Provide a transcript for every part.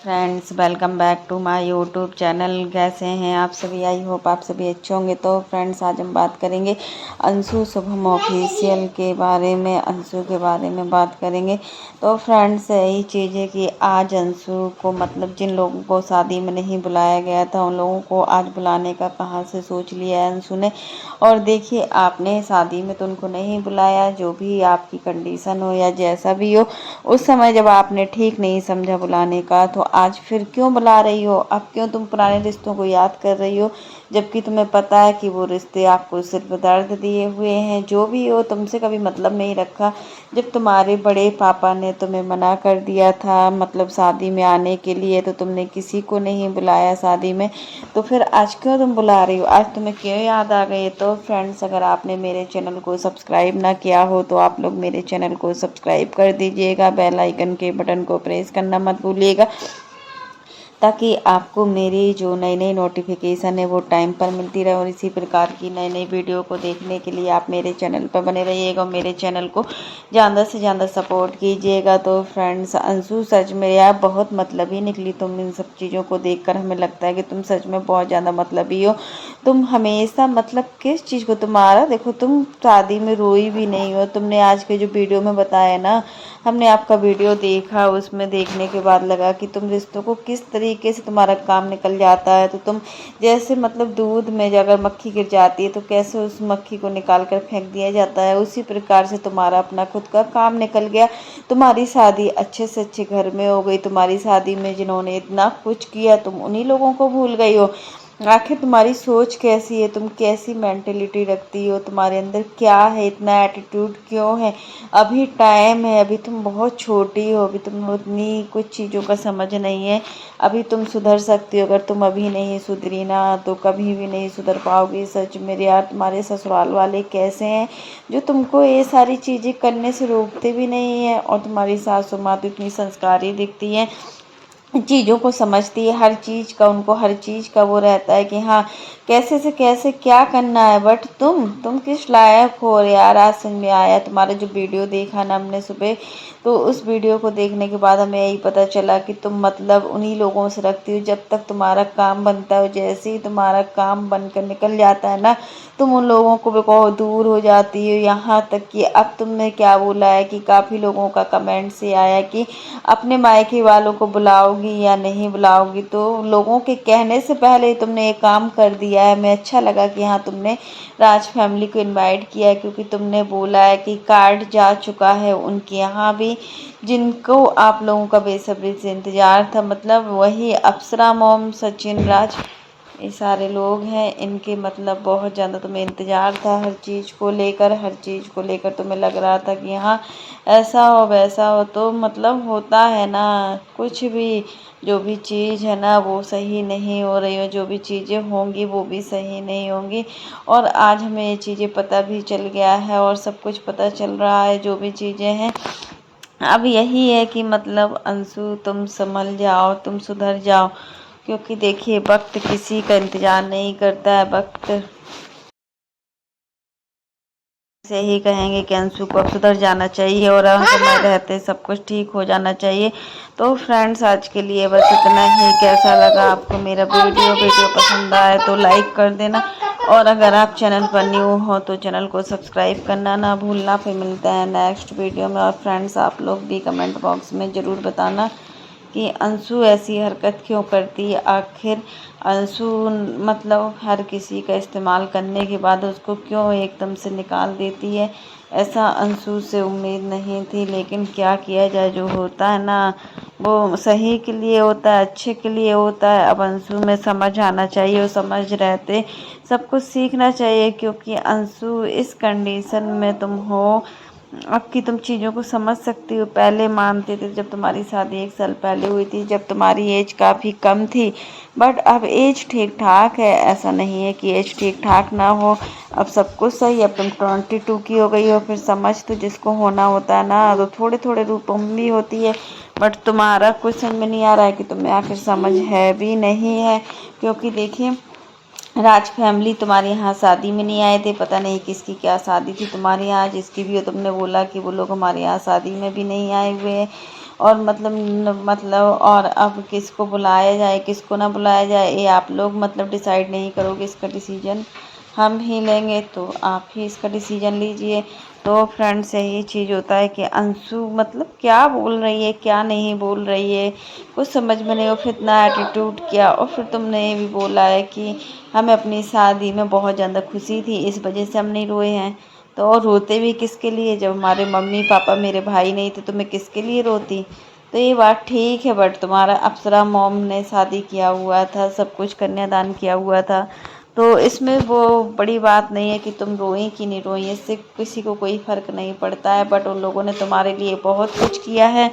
Friends, welcome back to my YouTube channel. कैसे हैं आप सभी? आई होप आप सभी अच्छे होंगे। तो फ्रेंड्स, आज हम बात करेंगे अंशु शुभम ऑफिशियल के बारे में, अंशु के बारे में बात करेंगे। तो फ्रेंड्स, यही चीज़ है कि आज अंशु को मतलब जिन लोगों को शादी में नहीं बुलाया गया था उन लोगों को आज बुलाने का कहाँ से सोच लिया है अंशु ने। और देखिए, आपने शादी में तो उनको नहीं बुलाया, जो भी आपकी कंडीशन हो या जैसा भी हो, उस समय जब आपने ठीक नहीं समझा बुलाने का, तो आज फिर क्यों बुला रही हो? अब क्यों तुम पुराने रिश्तों को याद कर रही हो, जबकि तुम्हें पता है कि वो रिश्ते आपको सिर्फ दर्द दिए हुए हैं। जो भी हो, तुमसे कभी मतलब नहीं रखा। जब तुम्हारे बड़े पापा ने तुम्हें मना कर दिया था मतलब शादी में आने के लिए, तो तुमने किसी को नहीं बुलाया शादी में। तो फिर आज क्यों तुम बुला रही हो? आज तुम्हें क्यों याद आ गई? तो फ्रेंड्स, अगर आपने मेरे चैनल को सब्सक्राइब ना किया हो तो आप लोग मेरे चैनल को सब्सक्राइब कर दीजिएगा। बेल आइकन के बटन को प्रेस करना मत भूलिएगा, ताकि आपको मेरी जो नई नई नोटिफिकेशन है वो टाइम पर मिलती रहे। और इसी प्रकार की नई नई वीडियो को देखने के लिए आप मेरे चैनल पर बने रहिएगा और मेरे चैनल को ज़्यादा से ज़्यादा सपोर्ट कीजिएगा। तो फ्रेंड्स, अंशु सच में यार बहुत मतलबी निकली। तुम इन सब चीज़ों को देखकर हमें लगता है कि तुम सच में बहुत ज़्यादा मतलबी हो। तुम हमेशा मतलब किस चीज़ को, तुम्हारा देखो, तुम शादी में रोई भी नहीं हो। तुमने आज के जो वीडियो में बताया ना, हमने आपका वीडियो देखा, उसमें देखने के बाद लगा कि तुम रिश्तों को किस तरीके से तुम्हारा काम निकल जाता है। तो तुम जैसे मतलब दूध में अगर मक्खी गिर जाती है तो कैसे उस मक्खी को निकाल कर फेंक दिया जाता है, उसी प्रकार से तुम्हारा अपना खुद का काम निकल गया। तुम्हारी शादी अच्छे से अच्छे घर में हो गई। तुम्हारी शादी में जिन्होंने इतना कुछ किया, तुम उन्हीं लोगों को भूल गई हो। आखिर तुम्हारी सोच कैसी है? तुम कैसी मेंटेलिटी रखती हो? तुम्हारे अंदर क्या है? इतना एटीट्यूड क्यों है? अभी टाइम है, अभी तुम बहुत छोटी हो, अभी तुम उतनी कुछ चीज़ों का समझ नहीं है। अभी तुम सुधर सकती हो। अगर तुम अभी नहीं सुधरी ना तो कभी भी नहीं सुधर पाओगी। सच मेरे यार, तुम्हारे ससुराल वाले कैसे हैं जो तुमको ये सारी चीज़ें करने से रोकते भी नहीं है। और तुम्हारी सासू माँ तो इतनी संस्कारी दिखती है, चीज़ों को समझती है, हर चीज़ का उनको हर चीज़ का वो रहता है कि हाँ कैसे से कैसे क्या करना है। बट तुम किस लायक हो यार? आज समझ में आया। तुम्हारा जो वीडियो देखा ना हमने सुबह, तो उस वीडियो को देखने के बाद हमें यही पता चला कि तुम मतलब उन्हीं लोगों से रखती हो जब तक तुम्हारा काम बनता है। जैसे ही तुम्हारा काम बनकर निकल जाता है ना, तुम उन लोगों को बहुत दूर हो जाती हो। यहाँ तक कि अब तुमने क्या बोला है कि काफ़ी लोगों का कमेंट से आया कि अपने मायके वालों को बुलाओगी या नहीं बुलाओगी। तो लोगों के कहने से पहले ही तुमने ये काम कर दिया है। हमें अच्छा लगा कि हाँ तुमने राज फैमिली को इनवाइट किया है, क्योंकि तुमने बोला है कि कार्ड जा चुका है उनके यहाँ भी, जिनको आप लोगों का बेसब्री से इंतज़ार था। मतलब वही अप्सरा मोम, सचिन, राज, ये सारे लोग हैं, इनके मतलब बहुत ज़्यादा तुम्हें इंतज़ार था हर चीज़ को लेकर। हर चीज़ को लेकर तुम्हें लग रहा था कि हाँ ऐसा हो वैसा हो। तो मतलब होता है ना, कुछ भी जो भी चीज़ है ना वो सही नहीं हो रही हो, जो भी चीज़ें होंगी वो भी सही नहीं होंगी। और आज हमें ये चीज़ें पता भी चल गया है और सब कुछ पता चल रहा है जो भी चीज़ें हैं। अब यही है कि मतलब अंशु, तुम संभल जाओ, तुम सुधर जाओ। क्योंकि देखिए, वक्त किसी का इंतज़ार नहीं करता है। वक्त से ही कहेंगे कि अंशु को अब सुधर जाना चाहिए और समय रहते सब कुछ ठीक हो जाना चाहिए। तो फ्रेंड्स, आज के लिए बस इतना ही। कैसा लगा आपको मेरा वीडियो पसंद आए तो लाइक कर देना। और अगर आप चैनल पर न्यू हो तो चैनल को सब्सक्राइब करना ना भूलना। फिर मिलता है नेक्स्ट वीडियो में। और फ्रेंड्स, आप लोग भी कमेंट बॉक्स में ज़रूर बताना कि अंशु ऐसी हरकत क्यों करती है। आखिर अंशु मतलब हर किसी का इस्तेमाल करने के बाद उसको क्यों एकदम से निकाल देती है? ऐसा अंशु से उम्मीद नहीं थी, लेकिन क्या किया जाए, जो होता है ना वो सही के लिए होता है, अच्छे के लिए होता है। अब अंशु में समझ आना चाहिए और समझ रहते सब कुछ सीखना चाहिए, क्योंकि अंशु इस कंडीशन में तुम हो अब कि तुम चीज़ों को समझ सकती हो। पहले मानते थे जब तुम्हारी शादी 1 साल पहले हुई थी, जब तुम्हारी एज काफ़ी कम थी। बट अब एज ठीक ठाक है, ऐसा नहीं है कि एज ठीक ठाक ना हो। अब सब कुछ सही है। अब तुम 22 की हो गई हो, फिर समझ तो जिसको होना होता है ना, तो थोड़े थोड़े रूपों में भी होती है। बट तुम्हारा कुछ समझ में नहीं आ रहा है कि तुम्हें आखिर समझ है भी नहीं है। क्योंकि देखिए, राज फैमिली तुम्हारे यहाँ शादी में नहीं आए थे। पता नहीं किसकी क्या शादी थी तुम्हारे यहाँ, जिसकी भी हो। तुमने बोला कि वो लोग हमारे यहाँ शादी में भी नहीं आए हुए हैं। और मतलब और अब किसको बुलाया जाए किसको ना बुलाया जाए, ये आप लोग मतलब डिसाइड नहीं करोगे, इसका डिसीजन हम ही लेंगे, तो आप ही इसका डिसीजन लीजिए। तो फ्रेंड्स यही चीज़ होता है कि अंशु मतलब क्या बोल रही है क्या नहीं बोल रही है, कुछ समझ में नहीं। और फिर इतना एटीट्यूड किया, और फिर तुमने ये भी बोला है कि हमें अपनी शादी में बहुत ज़्यादा खुशी थी, इस वजह से हम नहीं रोए हैं। तो और रोते भी किसके लिए, जब हमारे मम्मी पापा मेरे भाई नहीं थे तो मैं किसके लिए रोती। तो ये बात ठीक है, बट तुम्हारा अप्सरा मॉम ने शादी किया हुआ था, सब कुछ कन्यादान किया हुआ था, तो इसमें वो बड़ी बात नहीं है कि तुम रोई कि नहीं रोई, इससे किसी को कोई फ़र्क नहीं पड़ता है। बट उन लोगों ने तुम्हारे लिए बहुत कुछ किया है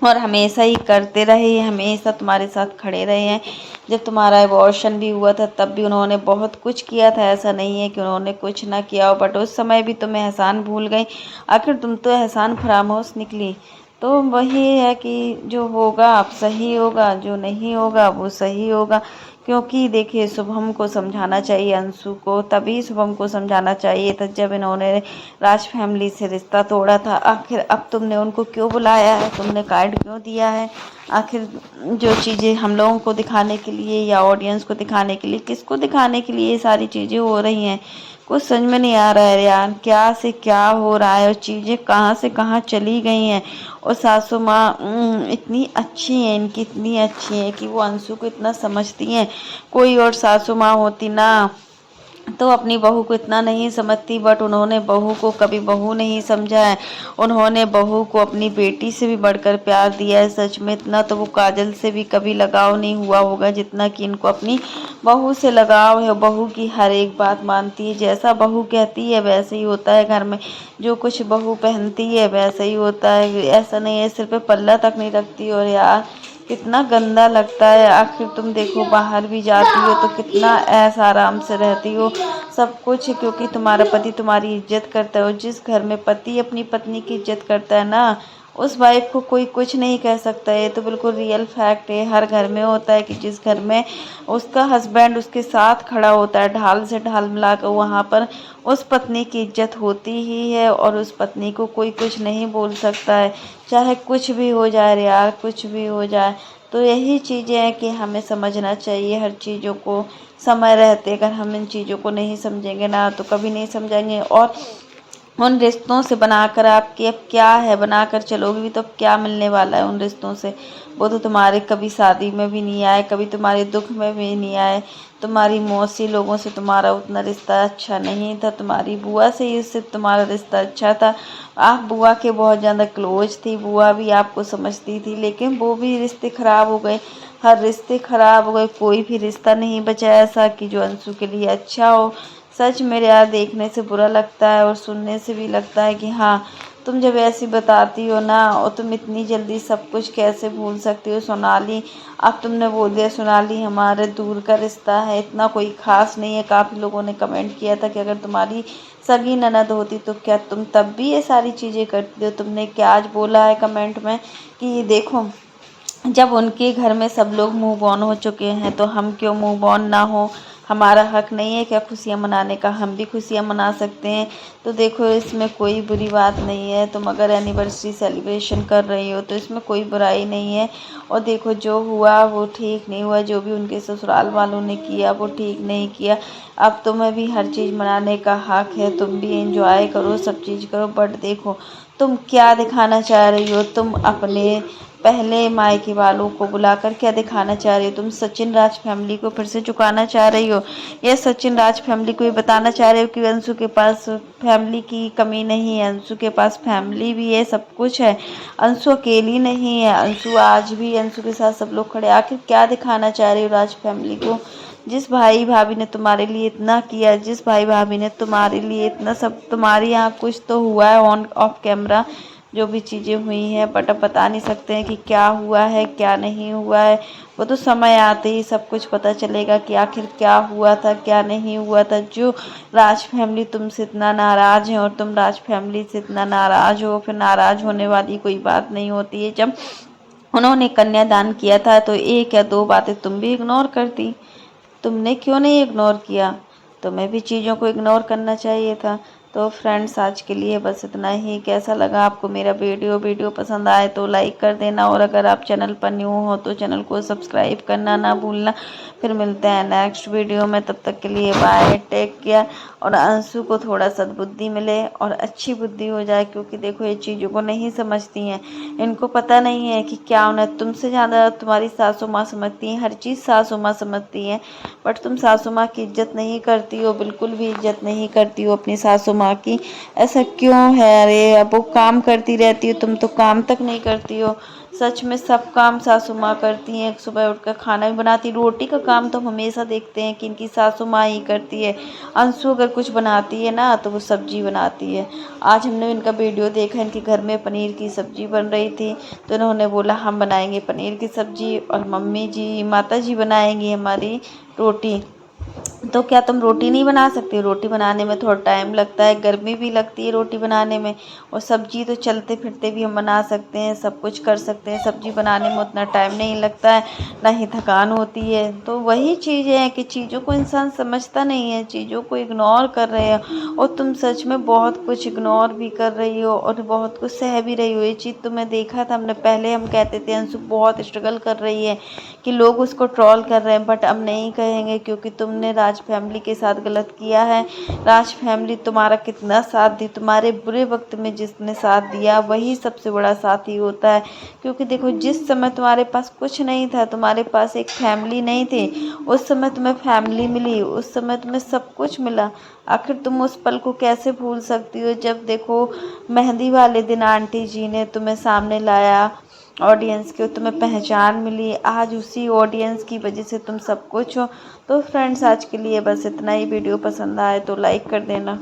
और हमेशा ही करते रहे, हमेशा तुम्हारे साथ खड़े रहे हैं। जब तुम्हारा अबॉर्शन भी हुआ था तब भी उन्होंने बहुत कुछ किया था, ऐसा नहीं है कि उन्होंने कुछ ना किया हो। बट उस समय भी तुम एहसान भूल गई, आखिर तुम तो एहसान फरामोश निकली। तो वही है कि जो होगा अब सही होगा, जो नहीं होगा वो सही होगा। क्योंकि देखिए शुभम को समझाना चाहिए, अंशु को तभी शुभम को समझाना चाहिए था जब इन्होंने राज फैमिली से रिश्ता तोड़ा था। आखिर अब तुमने उनको क्यों बुलाया है, तुमने कार्ड क्यों दिया है, आखिर जो चीज़ें हम लोगों को दिखाने के लिए या ऑडियंस को दिखाने के लिए, किसको दिखाने के लिए ये सारी चीज़ें हो रही हैं, कुछ समझ में नहीं आ रहा है यार, क्या से क्या हो रहा है और चीज़ें कहाँ से कहाँ चली गई हैं। और सासू माँ इतनी अच्छी हैं, इनकी इतनी अच्छी हैं कि वो अंशु को इतना समझती हैं। कोई और सासू माँ होती ना तो अपनी बहू को इतना नहीं समझती, बट उन्होंने बहू को कभी बहू नहीं समझा है। उन्होंने बहू को अपनी बेटी से भी बढ़कर प्यार दिया है। सच में इतना तो वो काजल से भी कभी लगाव नहीं हुआ होगा जितना कि इनको अपनी बहू से लगाव है। बहू की हर एक बात मानती है, जैसा बहू कहती है वैसे ही होता है घर में, जो कुछ बहू पहनती है वैसा ही होता है, ऐसा नहीं है सिर पे पल्ला तक नहीं रखती। और यार कितना गंदा लगता है, आखिर तुम देखो बाहर भी जाती हो तो कितना ऐसा आराम से रहती हो सब कुछ, क्योंकि तुम्हारा पति तुम्हारी इज्जत करता है। और जिस घर में पति अपनी पत्नी की इज्जत करता है ना, उस वाइफ को कोई कुछ नहीं कह सकता है। ये तो बिल्कुल रियल फैक्ट है, हर घर में होता है कि जिस घर में उसका हस्बैंड उसके साथ खड़ा होता है ढाल से ढाल मिलाकर, वहाँ पर उस पत्नी की इज्जत होती ही है और उस पत्नी को कोई कुछ नहीं बोल सकता है, चाहे कुछ भी हो जाए रे यार, कुछ भी हो जाए। तो यही चीज़ें हैं कि हमें समझना चाहिए हर चीज़ों को समय रहते, अगर हम इन चीज़ों को नहीं समझेंगे ना तो कभी नहीं समझेंगे। और उन रिश्तों से बनाकर आपकी अब क्या है, बनाकर चलोगे भी तो अब क्या मिलने वाला है उन रिश्तों से। वो तो तुम्हारे कभी शादी में भी नहीं आए, कभी तुम्हारे दुख में भी नहीं आए। तुम्हारी मौसी लोगों से तुम्हारा उतना रिश्ता अच्छा नहीं था, तुम्हारी बुआ से ही सिर्फ तुम्हारा रिश्ता अच्छा था। आप बुआ के बहुत ज़्यादा क्लोज थी, बुआ भी आपको समझती थी, लेकिन वो भी रिश्ते खराब हो गए, हर रिश्ते खराब हो गए। कोई भी रिश्ता नहीं बचा ऐसा कि जो अंशु के लिए अच्छा हो। सच मेरे यार देखने से बुरा लगता है और सुनने से भी लगता है कि हाँ, तुम जब ऐसी बताती हो ना, और तुम इतनी जल्दी सब कुछ कैसे भूल सकती हो सोनाली। अब तुमने बोल दिया सोनाली हमारे दूर का रिश्ता है, इतना कोई खास नहीं है। काफ़ी लोगों ने कमेंट किया था कि अगर तुम्हारी सगी ननद होती तो क्या तुम तब भी ये सारी चीज़ें करती हो। तुमने क्या आज बोला है कमेंट में कि देखो जब उनके घर में सब लोग मूव ऑन हो चुके हैं तो हम क्यों मूव ऑन ना हो, हमारा हक नहीं है क्या खुशियाँ मनाने का, हम भी खुशियाँ मना सकते हैं। तो देखो इसमें कोई बुरी बात नहीं है, तुम अगर एनिवर्सरी सेलिब्रेशन कर रही हो तो इसमें कोई बुराई नहीं है। और देखो जो हुआ वो ठीक नहीं हुआ, जो भी उनके ससुराल वालों ने किया वो ठीक नहीं किया। अब तुम्हें भी हर चीज़ मनाने का हक है, तुम भी एंजॉय करो, सब चीज़ करो। बट देखो तुम क्या दिखाना चाह रही हो, तुम अपने पहले मायके वालों को बुलाकर क्या दिखाना चाह रही हो, तुम सचिन राज फैमिली को फिर से चुकाना चाह रही हो, या सचिन राज फैमिली को ये बताना चाह रहे हो कि अंशु के पास फैमिली की कमी नहीं है, अंशु के पास फैमिली भी है, सब कुछ है, अंशु अकेली नहीं है, अंशु आज भी अंशु के साथ सब लोग खड़े। आखिर क्या दिखाना चाह रही हो राज फैमिली को, जिस भाई भाभी ने तुम्हारे लिए इतना किया, जिस भाई भाभी ने तुम्हारे लिए इतना सब, तुम्हारे यहाँ कुछ तो हुआ है ऑन ऑफ कैमरा जो भी चीज़ें हुई हैं, बट अब बता नहीं सकते हैं कि क्या हुआ है क्या नहीं हुआ है। वो तो समय आते ही सब कुछ पता चलेगा कि आखिर क्या हुआ था क्या नहीं हुआ था। जो राज फैमिली तुमसे इतना नाराज़ है और तुम राज फैमिली से इतना नाराज़ हो, फिर नाराज़ होने वाली कोई बात नहीं होती है। जब उन्होंने कन्यादान किया था तो एक या दो बातें तुम भी इग्नोर करती, तुमने क्यों नहीं इग्नोर किया, तुम्हें भी चीज़ों को इग्नोर करना चाहिए था। तो फ्रेंड्स आज के लिए बस इतना ही। कैसा लगा आपको मेरा वीडियो पसंद आए तो लाइक कर देना, और अगर आप चैनल पर न्यू हो तो चैनल को सब्सक्राइब करना ना भूलना। फिर मिलते हैं नेक्स्ट वीडियो में, तब तक के लिए बाय, टेक केयर। और अंशु को थोड़ा सद्बुद्धि मिले और अच्छी बुद्धि हो जाए, क्योंकि देखो ये चीज़ों को नहीं समझती हैं, इनको पता नहीं है कि क्या होना है। तुमसे ज़्यादा तुम्हारी सासू माँ समझती हैं, हर चीज़ सासू माँ समझती हैं, बट तुम सासू माँ की इज्जत नहीं करती हो, बिल्कुल भी इज्जत नहीं करती हो अपनी सासू माँ की। ऐसा क्यों है? अरे अब वो काम करती रहती हो, तुम तो काम तक नहीं करती हो। सच में सब काम सासू माँ करती हैं। सुबह उठकर खाना भी बनाती, रोटी का काम तो हम हमेशा देखते हैं कि इनकी सासू माँ ही करती है। अंशु अगर कुछ बनाती है ना तो वो सब्जी बनाती है। आज हमने इनका वीडियो देखा, इनके घर में पनीर की सब्जी बन रही थी, तो इन्होंने बोला हम बनाएंगे पनीर की सब्जी और मम्मी जी माता जी बनाएंगी हमारी रोटी। तो क्या तुम रोटी नहीं बना सकती? रोटी बनाने में थोड़ा टाइम लगता है, गर्मी भी लगती है रोटी बनाने में, और सब्जी तो चलते फिरते भी हम बना सकते हैं, सब कुछ कर सकते हैं। सब्जी बनाने में उतना टाइम नहीं लगता है, ना ही थकान होती है। तो वही चीज़ें हैं कि चीज़ों को इंसान समझता नहीं है, चीज़ों को इग्नोर कर रहे हो, और तुम सच में बहुत कुछ इग्नोर भी कर रही हो और बहुत कुछ सह भी रही हो। ये चीज़ तो मैं देखा था, हमने पहले हम कहते थे अंशु बहुत स्ट्रगल कर रही है कि लोग उसको ट्रोल कर रहे हैं, बट अब नहीं कहेंगे, क्योंकि तुमने राज फैमिली के साथ गलत किया है। राज फैमिली तुम्हारा कितना साथ दी, तुम्हारे बुरे वक्त में जिसने साथ दिया वही सबसे बड़ा साथी होता है। क्योंकि देखो जिस समय तुम्हारे पास कुछ नहीं था, तुम्हारे पास एक फैमिली नहीं थी, उस समय तुम्हें फैमिली मिली, उस समय तुम्हें सब कुछ मिला। आखिर तुम उस पल को कैसे भूल सकती हो, जब देखो मेहंदी वाले दिन आंटी जी ने तुम्हें सामने लाया ऑडियंस के, तुम्हें पहचान मिली। आज उसी ऑडियंस की वजह से तुम सब कुछ हो। तो फ्रेंड्स आज के लिए बस इतना ही। वीडियो पसंद आए तो लाइक कर देना।